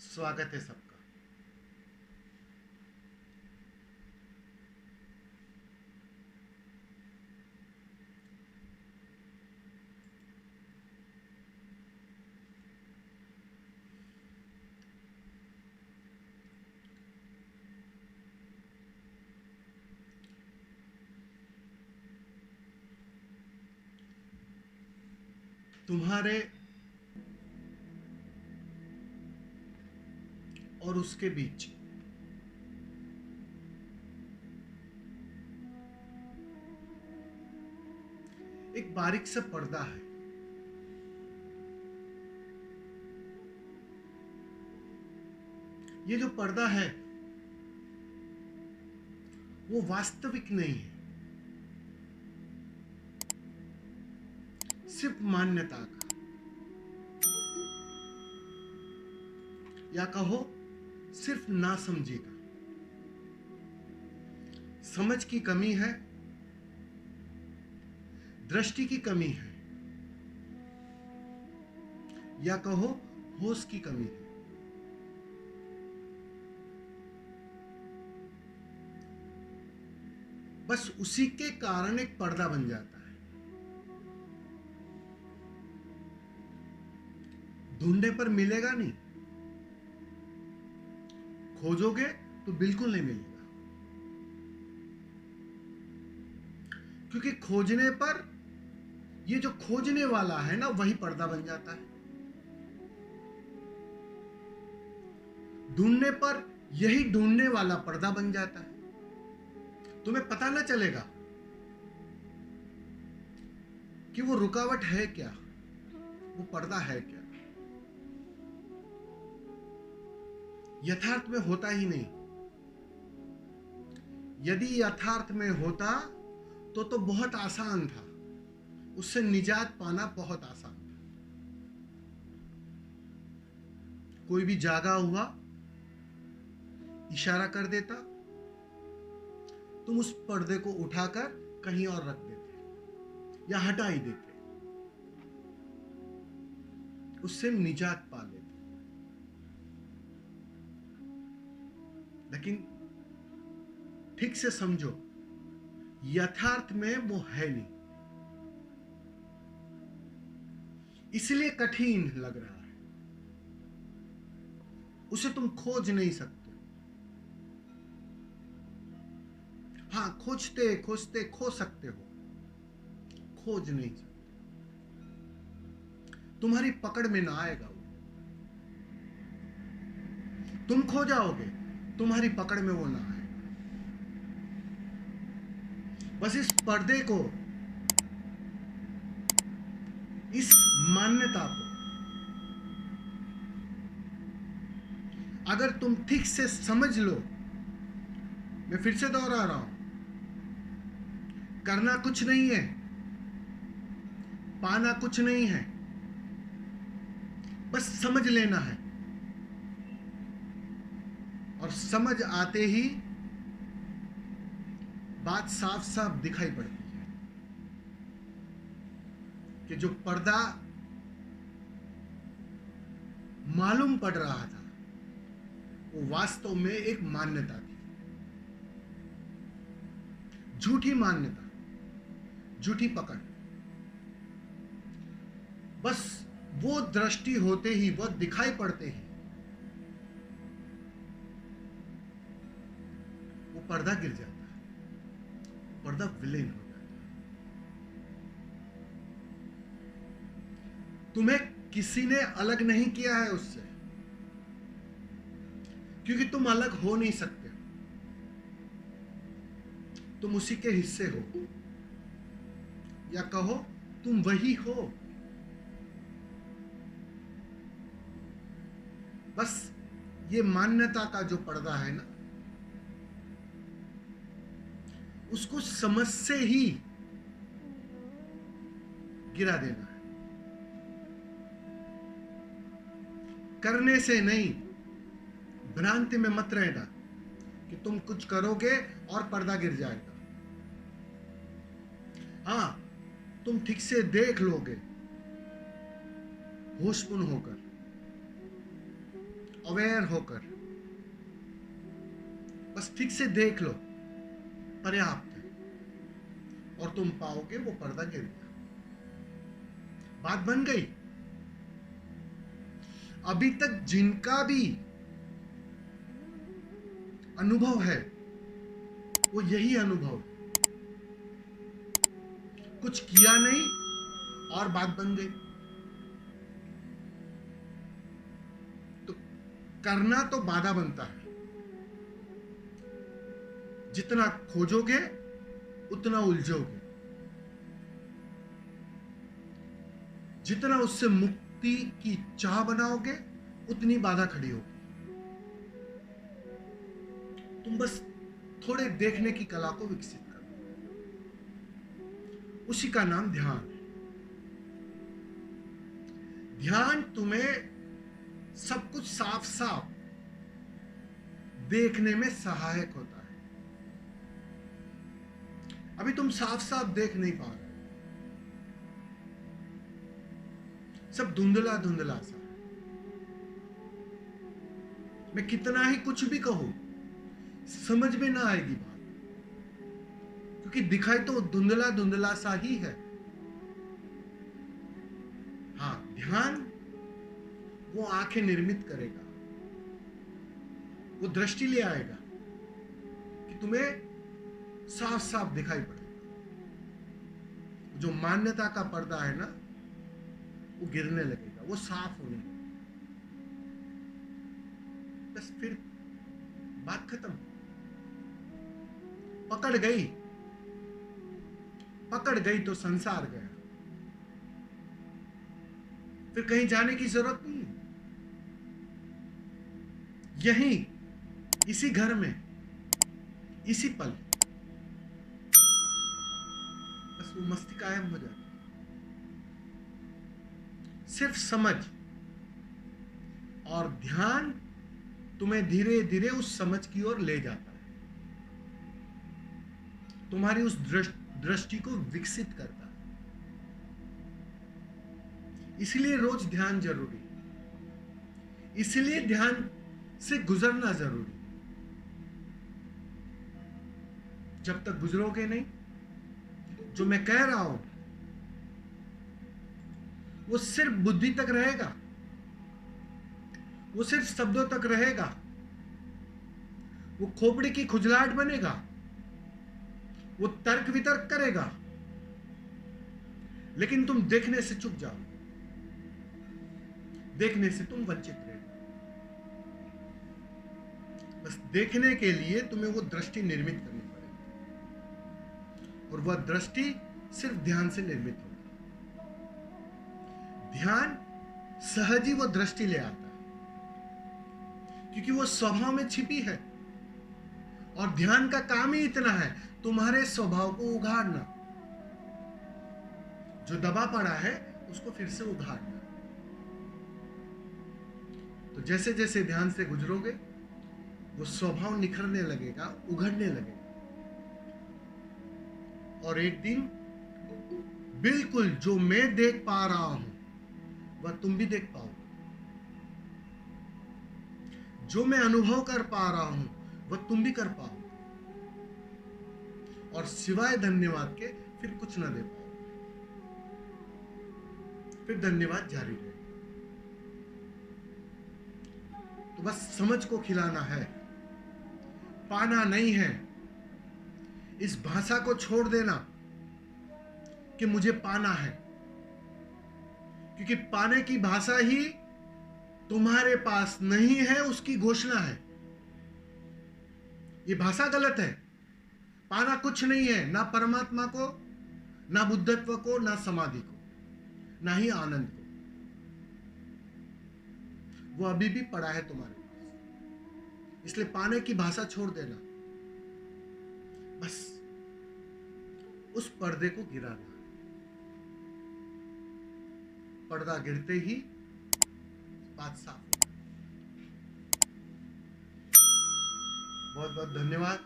स्वागत है सबका। तुम्हारे और उसके बीच एक बारीक सा पर्दा है। ये जो पर्दा है वो वास्तविक नहीं है, सिर्फ मान्यता का, या कहो सिर्फ नासमझी का। समझ की कमी है, दृष्टि की कमी है, या कहो होश की कमी है। बस उसी के कारण एक पर्दा बन जाता है। ढूंढने पर मिलेगा नहीं, खोजोगे तो बिल्कुल नहीं मिलेगा, क्योंकि खोजने पर ये जो खोजने वाला है ना वही पर्दा बन जाता है। ढूंढने पर यही ढूंढने वाला पर्दा बन जाता है। तुम्हें पता ना चलेगा कि वो रुकावट है क्या, वो पर्दा है क्या। यथार्थ में होता ही नहीं। यदि यथार्थ में होता तो बहुत आसान था, उससे निजात पाना बहुत आसान था। कोई भी जागा हुआ इशारा कर देता, तुम उस पर्दे को उठाकर कहीं और रख देते या हटा ही देते, उससे निजात पा लेते। लेकिन ठीक से समझो, यथार्थ में वो है नहीं, इसलिए कठिन लग रहा है। उसे तुम खोज नहीं सकते। हाँ, खोजते खोजते खो सकते हो, खोज नहीं सकते। तुम्हारी पकड़ में ना आएगा वो। तुम खो जाओगे, तुम्हारी पकड़ में वो ना आएगा। बस इस पर्दे को, इस मान्यता को अगर तुम ठीक से समझ लो, मैं फिर से दोहरा रहा हूं, करना कुछ नहीं है, पाना कुछ नहीं है, बस समझ लेना है। और समझ आते ही बात साफ साफ दिखाई पड़ती है कि जो पर्दा मालूम पड़ रहा था वो वास्तव में एक मान्यता थी। झूठी मान्यता, झूठी पकड़। बस वो दृष्टि होते ही, वो दिखाई पड़ते ही वो पर्दा गिर जाता है, पर्दा विलीन हो जाता है। तुम्हें किसी ने अलग नहीं किया है उससे, क्योंकि तुम अलग हो नहीं सकते। तुम उसी के हिस्से हो, या कहो तुम वही हो। बस ये मान्यता का जो पर्दा है ना, उसको समझ से ही गिरा देना है, करने से नहीं। भ्रांति में मत रहना कि तुम कुछ करोगे और पर्दा गिर जाएगा। हाँ, तुम ठीक से देख लोगे होशपूर्ण होकर, अवेयर होकर बस ठीक से देख लो, पर्याप्त है, और तुम पाओगे वो पर्दा गिर गया। बात बन गई। अभी तक जिनका भी अनुभव है वो यही अनुभव है, कुछ किया नहीं और बात बन गई। तो करना तो बाधा बनता है, जितना खोजोगे उतना उलझोगे, जितना उससे मुक्ति की चाह बनाओगे उतनी बाधा खड़ी होगी। तुम बस थोड़े देखने की कला को विकसित करो, उसी का नाम ध्यान है। ध्यान तुम्हें सब कुछ साफ साफ देखने में सहायक होता है। अभी तुम साफ साफ देख नहीं पा रहे, सब धुंधला धुंधला सा है। मैं कितना ही कुछ भी कहूं समझ में ना आएगी बात, क्योंकि दिखाई तो धुंधला धुंधला सा ही है। हाँ, ध्यान वो आंखें निर्मित करेगा, वो दृष्टि ले आएगा कि तुम्हें साफ साफ दिखाई पड़ेगा। जो मान्यता का पर्दा है ना, वो गिरने लगेगा, वो साफ होने लगेगा। बस फिर बात खत्म। पकड़ गई तो संसार गया, फिर कहीं जाने की जरूरत नहीं है। यहीं इसी घर में, इसी पल बस वो मस्ती कायम हो जाती। सिर्फ समझ और ध्यान तुम्हें धीरे धीरे उस समझ की ओर ले जाता है, तुम्हारी उस दृष्टि को विकसित करता है। इसलिए रोज ध्यान जरूरी है, इसलिए ध्यान से गुजरना जरूरी है। जब तक गुजरोगे नहीं, जो मैं कह रहा हूं वो सिर्फ बुद्धि तक रहेगा, वो सिर्फ शब्दों तक रहेगा, वो खोपड़ी की खुजलाहट बनेगा, वो तर्क वितर्क करेगा, लेकिन तुम देखने से चूक जाओ, देखने से तुम वंचित रहे। बस देखने के लिए तुम्हें वो दृष्टि निर्मित करनी पड़ेगी, और वह दृष्टि सिर्फ ध्यान से निर्मित होगी। ध्यान सहज ही वो दृष्टि ले आता है, क्योंकि वो स्वभाव में छिपी है, और ध्यान का काम ही इतना है, तुम्हारे स्वभाव को उघाड़ना। जो दबा पड़ा है उसको फिर से उघाड़ना। तो जैसे जैसे ध्यान से गुजरोगे, वो स्वभाव निखरने लगेगा, उघड़ने लगेगा, और एक दिन बिल्कुल जो मैं देख पा रहा हूं वह तुम भी देख पाओगे, जो मैं अनुभव कर पा रहा हूं वह तुम भी कर पाओगे, और सिवाय धन्यवाद के फिर कुछ ना दे पाओगे। फिर धन्यवाद जारी रहेगा। तो बस समझ को खिलाना है, पाना नहीं है। इस भाषा को छोड़ देना कि मुझे पाना है, क्योंकि पाने की भाषा ही तुम्हारे पास नहीं है, उसकी घोषणा है। ये भाषा गलत है। पाना कुछ नहीं है, ना परमात्मा को, ना बुद्धत्व को, ना समाधि को, ना ही आनंद को। वो अभी भी पड़ा है तुम्हारे पास। इसलिए पाने की भाषा छोड़ देना, बस उस पर्दे को गिराना है। पर्दा गिरते ही बात साफ हो जाए। बहुत बहुत धन्यवाद।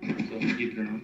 स्वामी जी प्रणाम।